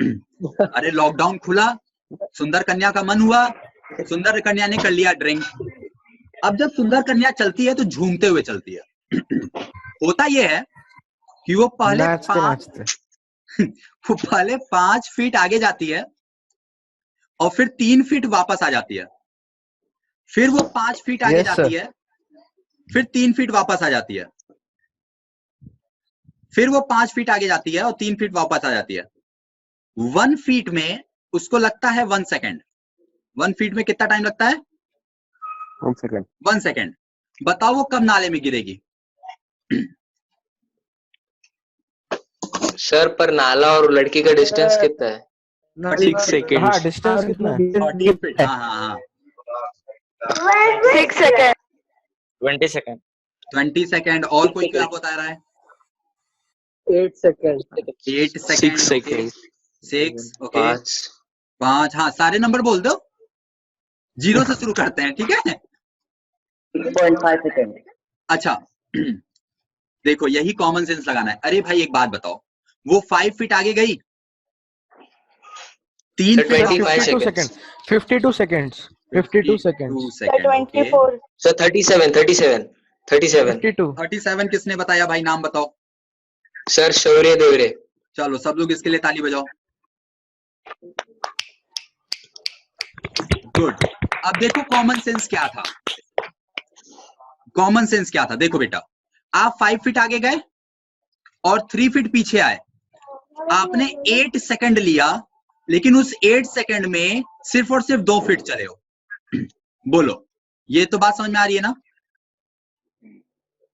Speaker 2: अरे लॉकडाउन खुला, सुंदर कन्या का मन हुआ, सुंदर कन्या ने कर लिया ड्रिंक। अब जब सुंदर कन्या चलती है तो झूमते हुए चलती है। होता यह है कि वो पहले 5 फीट आगे जाती है और फिर 3 फीट वापस आ जाती है, फिर वो 5 फीट आगे जाती है, फिर 3 फीट वापस आ जाती है, फिर वो 5 फीट आगे जाती है और 3 फीट वापस आ जाती है। 1 फीट में उसको लगता है 1 सेकेंड। 1 फीट में कितना टाइम लगता है? 1 सेकेंड। बताओ वो कब नाले में गिरेगी?
Speaker 5: सर पर नाला और लड़की का डिस्टेंस कितना है?
Speaker 3: 6 seconds.
Speaker 4: हाँ डिस्टेंस कितना है?
Speaker 2: 14 फीट। हाँ
Speaker 6: 6 seconds.
Speaker 3: 20 seconds.
Speaker 2: 20 सेकेंड। और कोई क्या बता रहा है?
Speaker 7: 8 seconds.
Speaker 2: 8
Speaker 3: 6
Speaker 2: सेकेंड।
Speaker 3: seconds.
Speaker 2: 6 ओके।
Speaker 5: 5
Speaker 2: 5। हाँ सारे नंबर बोल दो, 0 से शुरू करते हैं, ठीक है?
Speaker 8: 6.5 सेकंड।
Speaker 2: अच्छा देखो यही कॉमन सेंस लगाना है। अरे भाई एक बात बताओ, वो 5 फीट आगे गई, 3 feet
Speaker 5: 25
Speaker 4: seconds. 52 seconds. 52 seconds.
Speaker 6: Sir, 24.
Speaker 5: Sir 37
Speaker 4: 52.
Speaker 2: 37 किसने बताया भाई? नाम बताओ।
Speaker 5: सर शौर्य देवरे।
Speaker 2: चलो सब लोग इसके लिए ताली बजाओ। गुड। अब देखो कॉमन सेंस क्या था। कॉमन सेंस क्या था? देखो बेटा, आप 5 फीट आगे गए और 3 फीट पीछे आए। आपने 8 सेकंड लिया, लेकिन उस 8 सेकंड में सिर्फ और सिर्फ 2 फीट चले हो। बोलो, ये तो बात समझ में आ रही है ना?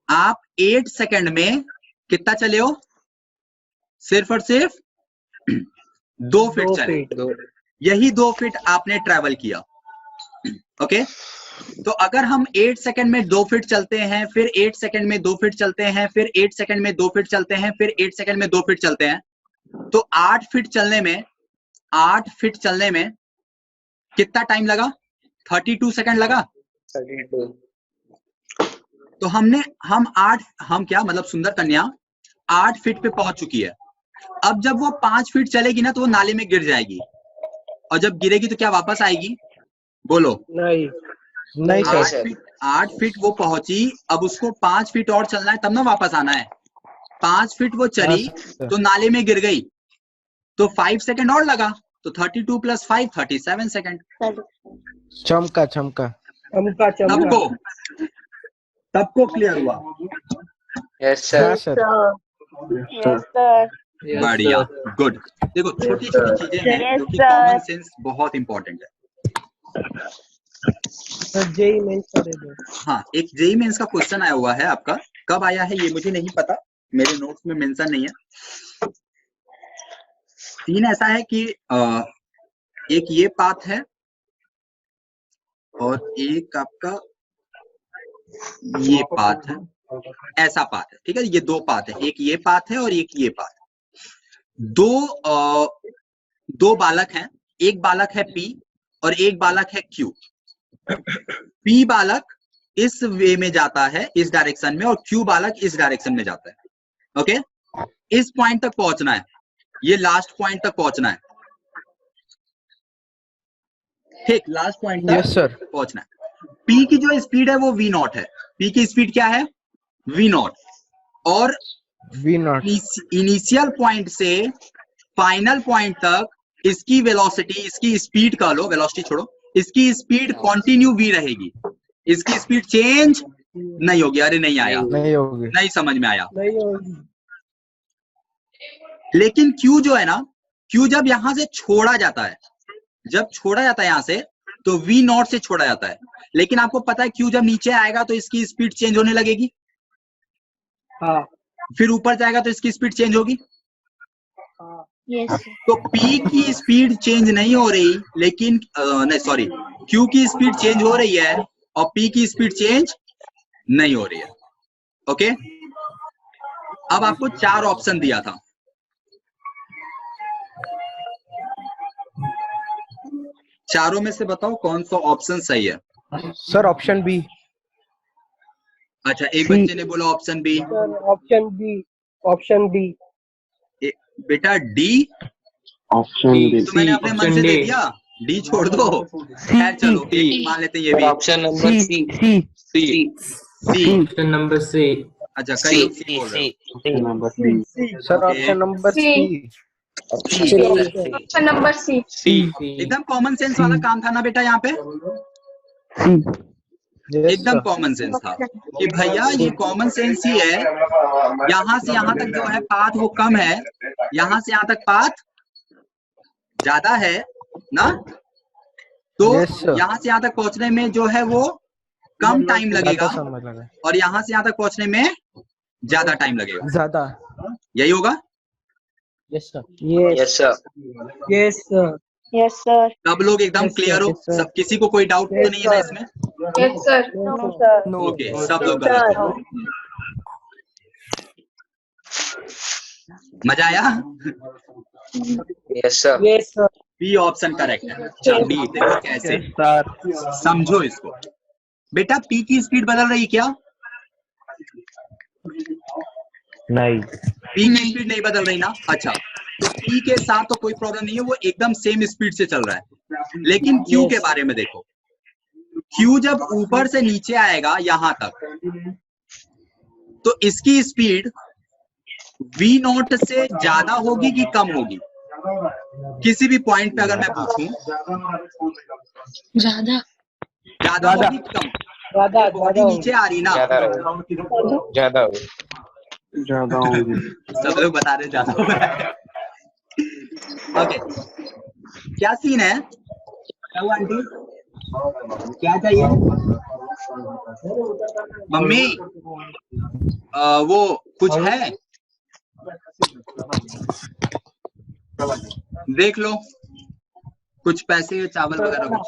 Speaker 2: आप 8 सेकंड में कितना चले हो? सिर्फ और सिर्फ 2 फीट चले। यही 2 फीट आपने ट्रेवल किया। ओके, तो अगर हम 8 सेकंड में 2 फीट चलते हैं, फिर 8 सेकंड में 2 फीट चलते हैं, फिर 8 सेकंड में 2 फीट चलते हैं, फिर 8 सेकंड में 2 फीट चलते हैं, तो 8 फीट चलने में कितना टाइम लगा? 32 सेकंड लगा।
Speaker 5: 32।
Speaker 2: तो हम क्या मतलब सुंदर कन्या 8 फीट पे पहुंच चुकी है। अब जब वो 5 फीट चलेगी ना, तो वो नाले में गिर जाएगी, और जब गिरेगी तो क्या वापस आएगी? बोलो।
Speaker 4: नहीं सर।
Speaker 2: 8 फीट वो पहुंची, अब उसको 5 फीट और चलना है, तब ना वापस आना है। 5 फीट वो चली तो नाले में गिर गई, तो 5 सेकंड और लगा, तो 32 + 5 37 सेकंड।
Speaker 4: चमका
Speaker 2: सबको क्लियर हुआ?
Speaker 5: Yes sir.
Speaker 6: Yes, sir.
Speaker 2: बढ़िया, गुड। देखो छोटी छोटी चीजें हैं जो कि कॉमन सेंस बहुत इंपॉर्टेंट है।
Speaker 7: जेई मेंस कर दो।
Speaker 2: हाँ, एक जेई मेंस का क्वेश्चन आया हुआ है आपका। कब आया है ये मुझे नहीं पता, मेरे नोट्स में मेंशन नहीं है। सीन ऐसा है कि एक ये पाथ है और एक आपका ये पाथ है, ऐसा पाथ है, ठीक है? ये 2 पाथ है, एक ये पाथ है और एक ये पाथ है। दो बालक हैं, एक बालक है P और एक बालक है Q। P बालक इस वे में जाता है, इस डायरेक्शन में, और Q बालक इस डायरेक्शन में जाता है। ओके, इस पॉइंट तक पहुंचना है, ये लास्ट पॉइंट तक पहुंचना है, ठीक? लास्ट पॉइंट तक पहुंचना है। P की जो स्पीड है वो V0 है। P की स्पीड क्या है? V0। और इनिशियल पॉइंट से फाइनल पॉइंट तक इसकी वेलोसिटी, इसकी स्पीड का लो, वेलोसिटी छोड़ो, इसकी स्पीड कंटिन्यू V रहेगी, इसकी स्पीड चेंज नहीं होगी। अरे नहीं आया, नहीं समझ में आया। लेकिन Q जो है ना, Q जब यहां से छोड़ा जाता है, जब छोड़ा जाता है यहां से, तो V0 से छोड़ा जाता है। लेकिन आपको पता है Q जब नीचे आएगा तो इसकी स्पीड चेंज होने लगेगी।
Speaker 7: हाँ।
Speaker 2: फिर ऊपर जाएगा तो इसकी स्पीड चेंज होगी।
Speaker 6: Yes.
Speaker 2: तो P की स्पीड चेंज नहीं हो रही, लेकिन नहीं सॉरी, Q की स्पीड चेंज हो रही है और P की स्पीड चेंज नहीं हो रही है। ओके, अब आपको 4 ऑप्शन दिया था। चारों में से बताओ कौन सा ऑप्शन सही है?
Speaker 4: Sir option B.
Speaker 2: अच्छा, एक बच्चे ने बोला ऑप्शन बी।
Speaker 7: Option D.
Speaker 2: बेटा डी।
Speaker 3: Option D.
Speaker 2: तो मैंने अपने मन से दे दिया, डी छोड़ दो। खैर चलो मान लेते हैं ये भी।
Speaker 5: Option number C.
Speaker 3: Option number C.
Speaker 2: अच्छा, कई लोग सी बोल रहे हो।
Speaker 4: Sir option number C.
Speaker 6: Option number C.
Speaker 2: एकदम कॉमन सेंस वाला काम था ना बेटा यहाँ पे, एकदम कॉमन सेंस था कि भैया ये कॉमन सेंस ही है, यहाँ से यहाँ तक जो है पाथ वो कम है, यहाँ से यहाँ तक पाथ ज्यादा है ना, तो यहाँ से यहाँ तक पहुंचने में जो है वो कम टाइम लगेगा और यहाँ से यहाँ तक पहुंचने में ज्यादा टाइम लगेगा,
Speaker 7: ज्यादा।
Speaker 2: यही होगा।
Speaker 7: Yes sir.
Speaker 5: Yes sir.
Speaker 7: Yes sir.
Speaker 6: Yes sir.
Speaker 2: सब लोग एकदम क्लियर हो, सब किसी को कोई डाउट तो नहीं है ना इसमें?
Speaker 6: Yes sir. No sir.
Speaker 2: Okay, सब लोग गलत हो। मजा आया?
Speaker 5: Yes sir.
Speaker 7: Yes sir.
Speaker 2: B option correct है। चलो बी देखो कैसे, समझो इसको। बेटा पी की स्पीड बदल रही क्या?
Speaker 4: नहीं,
Speaker 2: पी की स्पीड नहीं बदल रही ना। अच्छा, तो पी के साथ तो कोई प्रॉब्लम नहीं है, वो एकदम सेम स्पीड से चल रहा है। लेकिन क्यू के बारे में देखो, क्यू जब ऊपर से नीचे आएगा यहां तक, तो इसकी स्पीड वी नॉट से ज्यादा होगी कि कम होगी? किसी भी पॉइंट पे अगर मैं पूछूं,
Speaker 6: ज्यादा
Speaker 2: ज्यादा होगी कि कम?
Speaker 7: ज्यादा
Speaker 2: बॉडी नीचे आ रही ना,
Speaker 3: ज्यादा
Speaker 8: होगी।
Speaker 2: सब लोग बता रहे ज्यादा होगा। ओके, क्या सीन है? क्या हुआ आंटी, क्या चाहिए? मम्मी वो कुछ है, देख लो, कुछ पैसे चावल वगैरह कुछ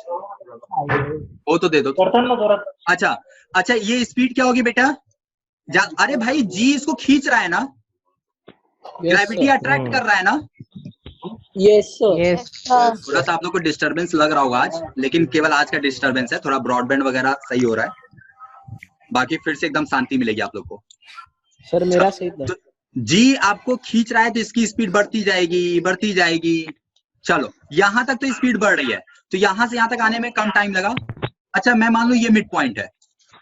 Speaker 2: वो तो दे दो। अच्छा अच्छा, ये स्पीड क्या होगी बेटा? अरे भाई जी इसको खींच रहा है ना, ग्रेविटी अट्रैक्ट कर रहा है ना।
Speaker 7: Yes sir.
Speaker 2: थोड़ा सा आप लोग को डिस्टरबेंस लग रहा होगा आज, लेकिन केवल आज का डिस्टरबेंस है, थोड़ा ब्रॉडबैंड वगैरह सही हो रहा है, बाकी फिर से एकदम शांति मिलेगी आप लोग को।
Speaker 7: सर मेरा सही था।
Speaker 2: तो जी आपको खींच रहा है तो इसकी स्पीड बढ़ती जाएगी बढ़ती जाएगी। चलो यहां तक तो स्पीड बढ़ रही है, तो यहां से यहां तक आने में कम टाइम लगा। अच्छा मैं मान लू ये मिड पॉइंट है,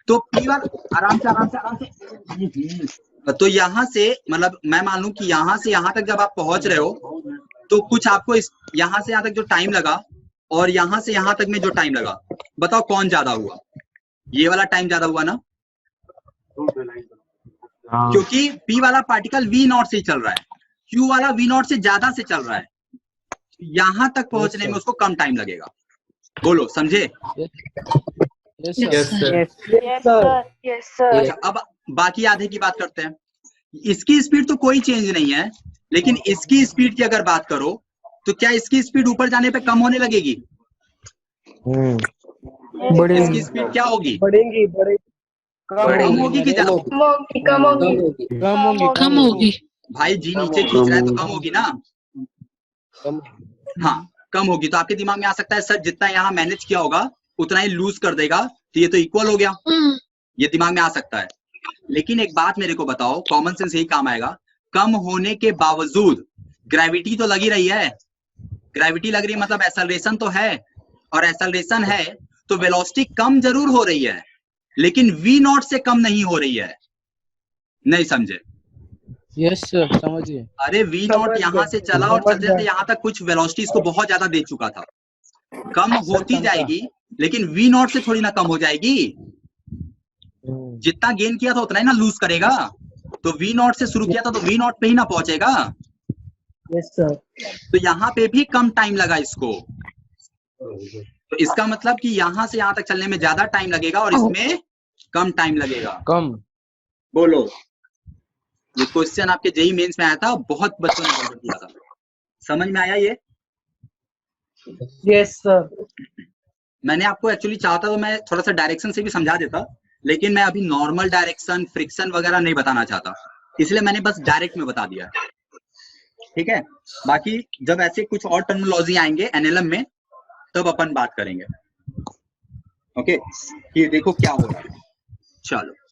Speaker 2: तो पी वाला आराम से आराम से आराम से, तो यहां से मतलब मैं मान लू कि यहां से यहां तक जब आप पहुंच रहे हो, तो कुछ आपको इस यहां से यहां तक जो टाइम लगा और यहां से यहां तक में जो टाइम लगा, बताओ कौन ज्यादा हुआ? ये वाला टाइम ज्यादा हुआ ना, क्योंकि P वाला पार्टिकल V नॉट से चल रहा है, Q वाला V नॉट से ज्यादा से चल रहा है, यहां तक पहुंचने में उसको कम टाइम लगेगा। बोलो समझे?
Speaker 7: Yes sir.
Speaker 6: Yes sir.
Speaker 2: अच्छा अब बाकी आधे की बात करते हैं। इसकी स्पीड तो कोई चेंज नहीं है, लेकिन इसकी स्पीड की अगर बात करो तो क्या इसकी स्पीड ऊपर जाने पे कम होने लगेगी? इसकी स्पीड क्या होगी?
Speaker 7: बढ़ेंगी
Speaker 2: कम होगी कि ज्यादा?
Speaker 6: कम होगी।
Speaker 2: भाई जी नीचे खींच रहा है तो कम होगी ना। हाँ कम होगी, तो आपके दिमाग में आ सकता है सर जितना यहाँ मैनेज किया होगा उतना ही लूज कर देगा, तो ये तो इक्वल हो गया, ये दिमाग में आ सकता है। लेकिन एक बात मेरे को बताओ, कॉमन सेंस यही काम आएगा, कम होने के बावजूद ग्रेविटी तो लगी रही है, ग्रेविटी लग रही है मतलब एक्सेलरेशन तो है, और एक्सेलरेशन है तो वेलोसिटी कम जरूर हो रही है, लेकिन वी नॉट से कम नहीं हो रही है। नहीं समझे?
Speaker 7: यस सर समझिए।
Speaker 2: अरे वी नॉट यहाँ से चला और चलते चलते यहाँ तक कुछ वेलोसिटी इसको बहुत ज्यादा दे चुका था, कम होती जाएगी, लेकिन वी नॉट से थोड़ी ना कम हो जाएगी। जितना गेन किया था उतना ही ना लूज करेगा, तो वी नॉट से शुरू किया था तो वी नॉट पे ही ना पहुंचेगा।
Speaker 7: Yes sir.
Speaker 2: तो यहाँ पे भी कम टाइम लगा इसको, तो इसका मतलब कि यहाँ से यहाँ तक चलने में ज्यादा टाइम लगेगा और इसमें कम टाइम लगेगा।
Speaker 7: कम।
Speaker 2: बोलो, ये क्वेश्चन आपके जेईई मेंस में आया था, बहुत बच्चों ने आंसर किया था। समझ में आया ये?
Speaker 7: Yes sir.
Speaker 2: मैंने आपको एक्चुअली चाहता तो मैं थोड़ा सा डायरेक्शन से भी समझा देता, लेकिन मैं अभी नॉर्मल डायरेक्शन फ्रिक्शन वगैरह नहीं बताना चाहता, इसलिए मैंने बस डायरेक्ट में बता दिया। ठीक है, बाकी जब ऐसे कुछ और टर्मिनोलॉजी आएंगे एनएलएम में तब अपन बात करेंगे। ओके, ये देखो क्या हो रहा है। चलो